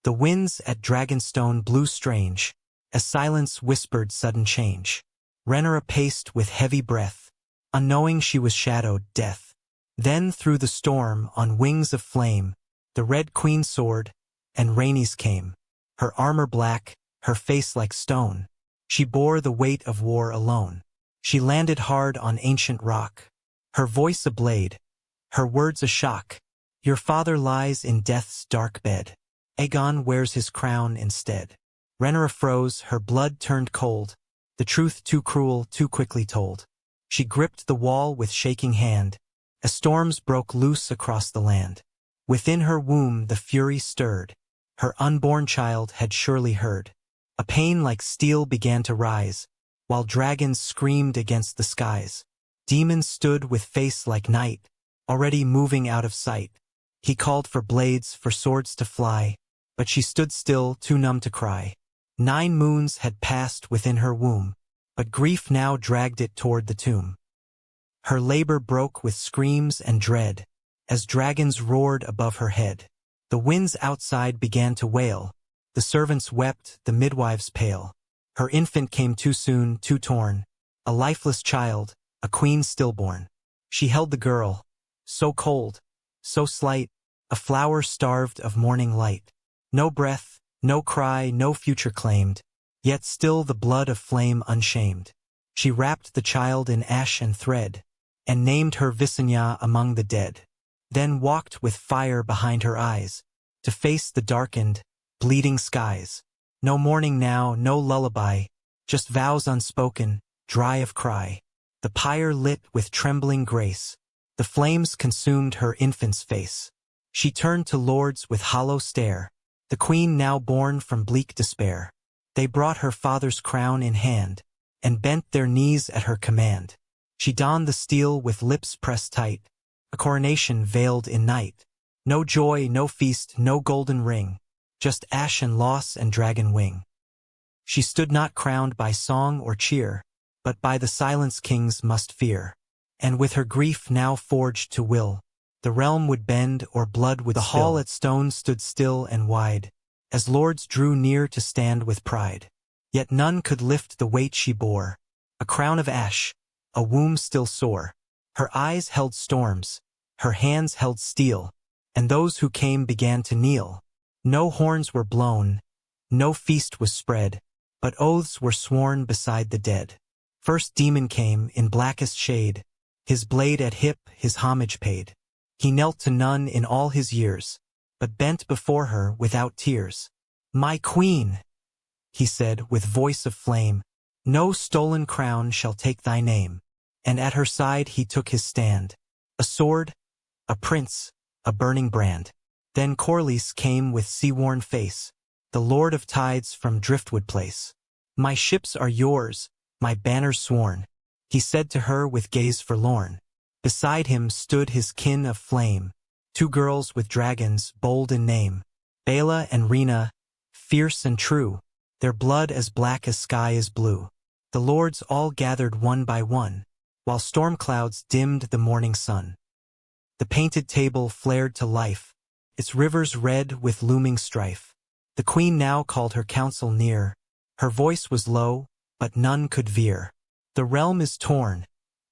The winds at Dragonstone blew strange, as silence whispered sudden change. Rhaenyra paced with heavy breath, unknowing she was shadowed death. Then through the storm, on wings of flame, the Red Queen soared, and Rhaenys came. Her armor black, her face like stone. She bore the weight of war alone. She landed hard on ancient rock. Her voice a blade, her words a shock. Your father lies in death's dark bed. Aegon wears his crown instead. Rhaenyra froze, her blood turned cold. The truth too cruel, too quickly told. She gripped the wall with shaking hand, as storms broke loose across the land. Within her womb the fury stirred. Her unborn child had surely heard. A pain like steel began to rise, while dragons screamed against the skies. Demons stood with face like night, already moving out of sight. He called for blades, for swords to fly, but she stood still, too numb to cry. 9 moons had passed within her womb, but grief now dragged it toward the tomb. Her labor broke with screams and dread, as dragons roared above her head. The winds outside began to wail. The servants wept, the midwives pale. Her infant came too soon, too torn. A lifeless child, a queen stillborn. She held the girl, so cold, so slight, a flower starved of morning light. No breath, no cry, no future claimed, yet still the blood of flame unshamed. She wrapped the child in ash and thread, and named her Visenya among the dead. Then walked with fire behind her eyes, to face the darkened, bleeding skies. No mourning now, no lullaby, just vows unspoken, dry of cry. The pyre lit with trembling grace. The flames consumed her infant's face. She turned to lords with hollow stare, the queen now born from bleak despair. They brought her father's crown in hand, and bent their knees at her command. She donned the steel with lips pressed tight, a coronation veiled in night. No joy, no feast, no golden ring, just ash and loss and dragon wing. She stood not crowned by song or cheer, but by the silence kings must fear. And with her grief now forged to will, the realm would bend or blood would spill. The hall at stone stood still and wide, as lords drew near to stand with pride. Yet none could lift the weight she bore, a crown of ash, a womb still sore. Her eyes held storms, her hands held steel, and those who came began to kneel. No horns were blown, no feast was spread, but oaths were sworn beside the dead. First demon came in blackest shade, his blade at hip, his homage paid. He knelt to none in all his years, but bent before her without tears. "My queen," he said with voice of flame, "no stolen crown shall take thy name." And at her side he took his stand, a sword, a prince, a burning brand. Then Corlys came with sea-worn face, the lord of tides from Driftwood Place. "My ships are yours, my banners sworn," he said to her with gaze forlorn. Beside him stood his kin of flame, 2 girls with dragons, bold in name, Baela and Rhaenyra, fierce and true, their blood as black as sky is blue. The lords all gathered one by one, while storm clouds dimmed the morning sun. The painted table flared to life, its rivers red with looming strife. The queen now called her council near. Her voice was low, but none could veer. "The realm is torn,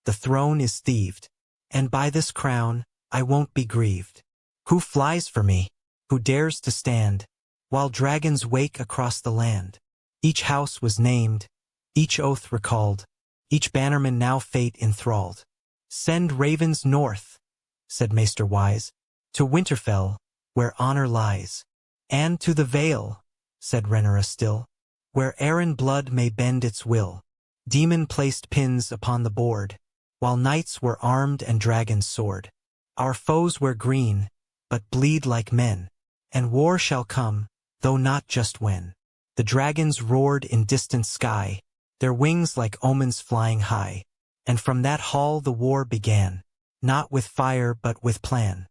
the throne is thieved, and by this crown I won't be grieved. Who flies for me? Who dares to stand, while dragons wake across the land?" Each house was named, each oath recalled, each bannerman now fate enthralled. "Send ravens north," said Maester Wise, "to Winterfell, where honor lies." "And to the Vale," said Rhaenyra still, "where Arryn blood may bend its will." Demon placed pins upon the board, while knights were armed and dragons soared. "Our foes wear green, but bleed like men, and war shall come, though not just when." The dragons roared in distant sky, their wings like omens flying high. And from that hall the war began, not with fire but with plan.